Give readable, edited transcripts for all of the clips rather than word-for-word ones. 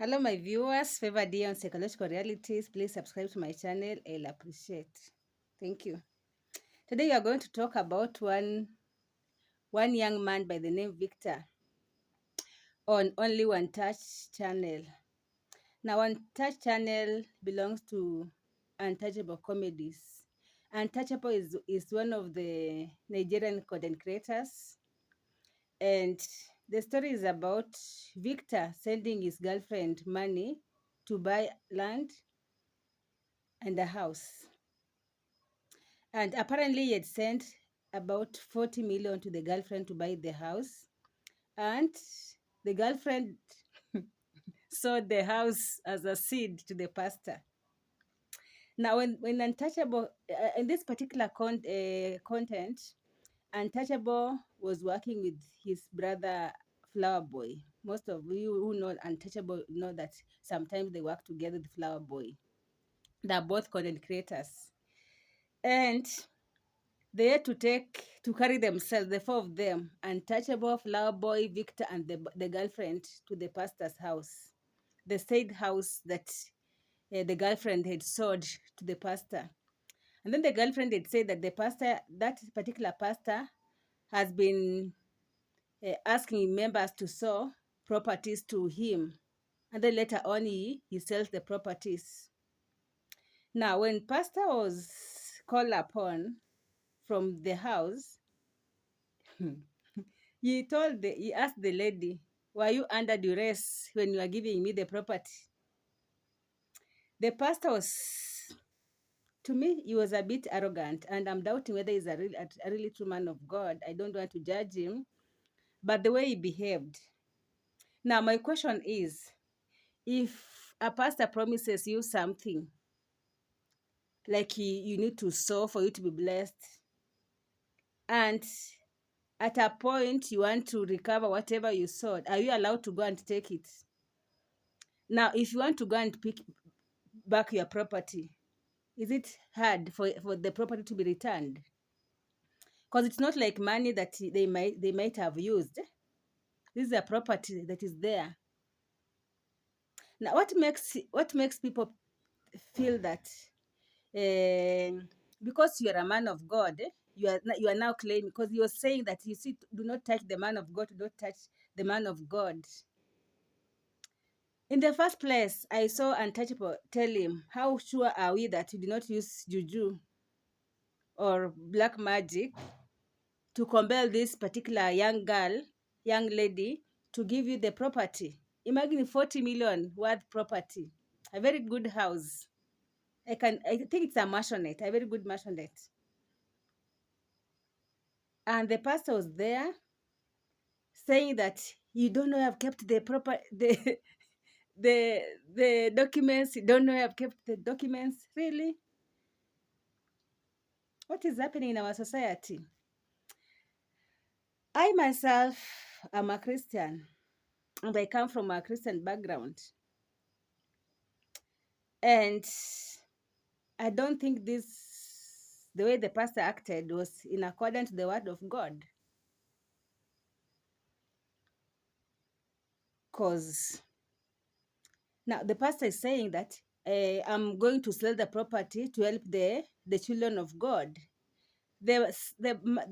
Hello, my viewers. Favored day on psychological realities. Please subscribe to my channel. I'll appreciate. Thank you. Today we are going to talk about one young man by the name Victor on Only One Touch channel. Now, One Touch channel belongs to Untouchable Comedies. Untouchable is one of the Nigerian content creators, and the story is about Victor sending his girlfriend money to buy land and a house. And apparently he had sent about 40 million to the girlfriend to buy the house. And the girlfriend sold the house as a seed to the pastor. Now, when Untouchable, in this particular content, Untouchable was working with his brother Flower Boy. Most of you who know Untouchable know that sometimes they work together with Flower Boy. They're both content creators. And they had to carry themselves, the four of them, Untouchable, Flower Boy, Victor, and the girlfriend, to the pastor's house, the said house that the girlfriend had sold to the pastor. And then the girlfriend had said that that particular pastor, has been asking members to sell properties to him. And then later on, he sells the properties. Now, when pastor was called upon from the house, he asked the lady, "Were you under duress when you are giving me the property?" The pastor was, to me, he was a bit arrogant, and I'm doubting whether he's a really true man of God. I don't want to judge him, but the way he behaved. Now, my question is, if a pastor promises you something, like you need to sow for you to be blessed, and at a point you want to recover whatever you sowed, are you allowed to go and take it? Now, if you want to go and pick back your property, is it hard for the property to be returned? Because it's not like money that they might have used. This is a property that is there. Now, what makes people feel that because you are a man of God, you are now claiming, because you're saying that, you see, do not touch the man of God, do not touch the man of God. In the first place, I saw Untouchable tell him, "How sure are we that you do not use juju or black magic to compel this particular young lady, to give you the property?" Imagine 40 million worth property, a very good house. I think it's a maisonette, a very good maisonette. And the pastor was there saying that you don't know I've kept the proper the documents, you don't know I've kept the documents. Really? What is happening in our society? I myself am a Christian, and I come from a Christian background. And I don't think the way the pastor acted was in accordance to the word of God. Because now the pastor is saying that I'm going to sell the property to help the children of God. The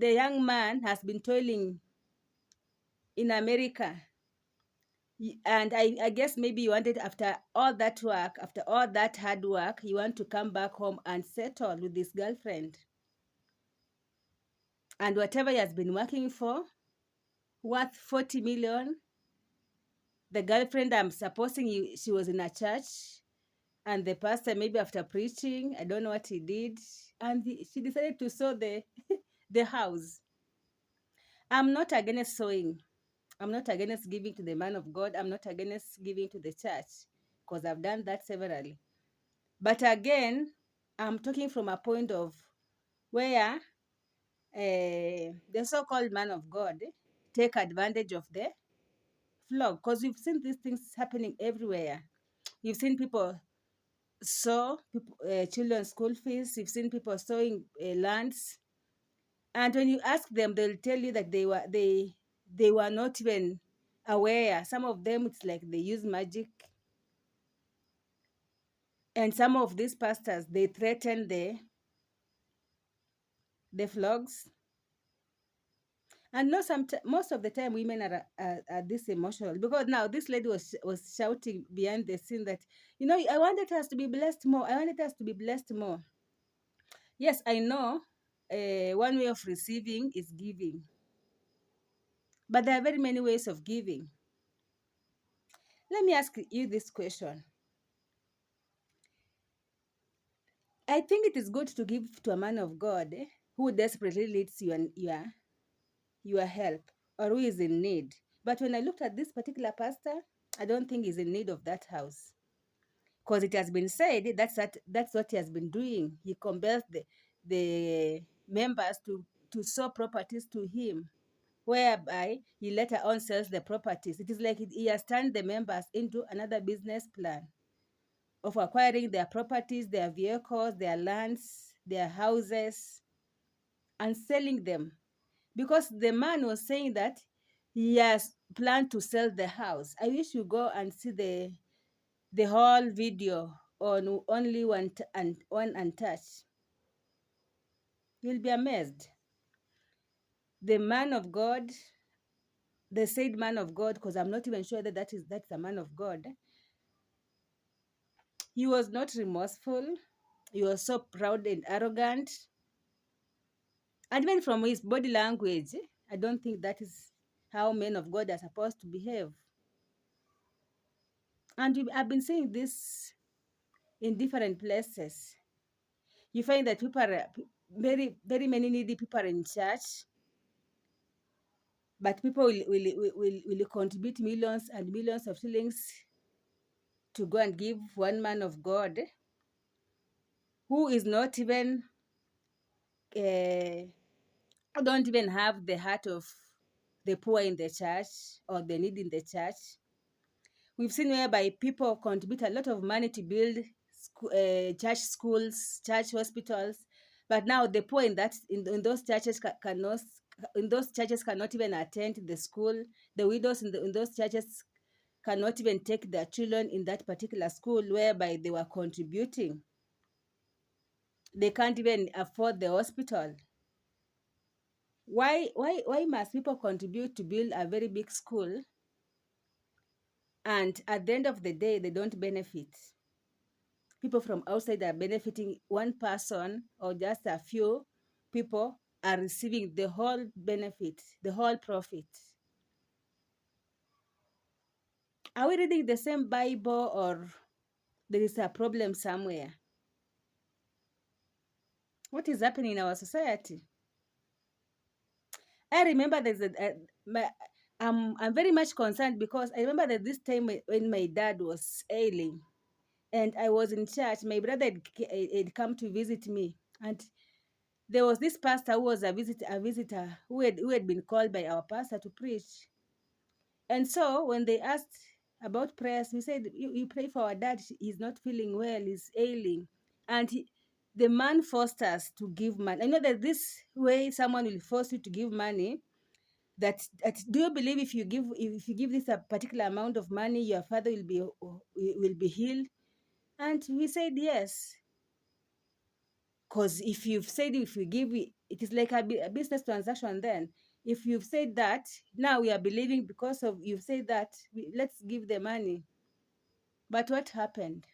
young man has been toiling in America, and I guess maybe you wanted, after all that work, after all that hard work, you want to come back home and settle with his girlfriend. And whatever he has been working for, worth 40 million, the girlfriend, I'm supposing she was in a church, and the pastor, maybe after preaching, I don't know what he did, and she decided to sow the house. I'm not against sowing. I'm not against giving to the man of God. I'm not against giving to the church, because I've done that severally. But again, I'm talking from a point of where the so-called man of God take advantage of the flock, because we've seen these things happening everywhere. You've seen people sow children's school fees. You've seen people sowing lands, and when you ask them, they'll tell you that they were not even aware. Some of them, it's like they use magic. And some of these pastors, they threaten the flogs. And no, most of the time women are this emotional, because now this lady was shouting behind the scene that, I wanted us to be blessed more. I wanted us to be blessed more. Yes, I know. One way of receiving is giving, but there are very many ways of giving. Let me ask you this question. I think it is good to give to a man of God, who desperately needs your help, or who is in need. But when I looked at this particular pastor, I don't think he's in need of that house, because it has been said that's what he has been doing. He compels the members to sow properties to him, whereby he later on sells the properties. It is like he has turned the members into another business plan of acquiring their properties, their vehicles, their lands, their houses, and selling them. Because the man was saying that he has planned to sell the house. I wish you go and see the whole video on only one untouched. You'll be amazed. The man of God, the said man of God, because I'm not even sure that that's a man of God. He was not remorseful. He was so proud and arrogant. And even from his body language, I don't think that is how men of God are supposed to behave. And I've been saying this in different places. You find that people are very, very many needy people are in church, but people will contribute millions and millions of shillings to go and give one man of God who is not even, don't even have the heart of the poor in the church or the need in the church. We've seen whereby people contribute a lot of money to build church schools, church hospitals, but now the poor in those churches cannot even attend the school. The widows in those churches cannot even take their children in that particular school whereby they were contributing. They can't even afford the hospital. Why must people contribute to build a very big school, and at the end of the day they don't benefit? People from outside are benefiting. One person or just a few people are receiving the whole benefit, the whole profit. Are we reading the same Bible, or there is a problem somewhere? What is happening in our society? I remember I'm very much concerned, because I remember that this time when my dad was ailing and I was in church, my brother had come to visit me, and there was this pastor who was a visitor who had been called by our pastor to preach. And so when they asked about prayers, we said, you pray for our dad. He's not feeling well. He's ailing. And the man forced us to give money. I know that this way someone will force you to give money. That do you believe if you give this a particular amount of money, your father will be healed? And we said yes. Because if you give it is like a business transaction. Then if you've said that, now we are believing because of you've said that, let's give the money. But what happened?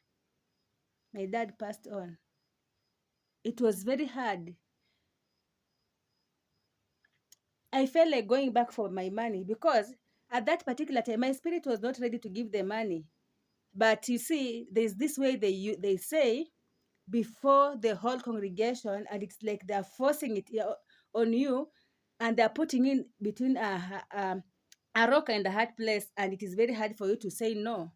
My dad passed on. It was very hard. I felt like going back for my money, because at that particular time my spirit was not ready to give the money. But you see, there's this way they say before the whole congregation, and it's like they're forcing it on you, and they're putting in between a rock and a hard place, and it is very hard for you to say no.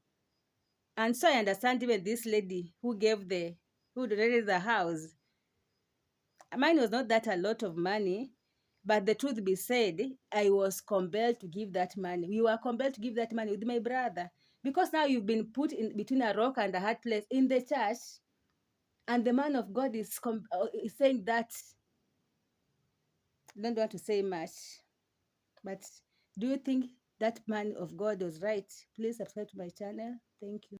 And so I understand even this lady who donated the house. Mine was not that a lot of money, but the truth be said, I was compelled to give that money. We were compelled to give that money with my brother, because now you've been put in between a rock and a hard place in the church, and the man of God is saying that. I don't want to say much, but do you think that man of God was right? Please subscribe to my channel. Thank you.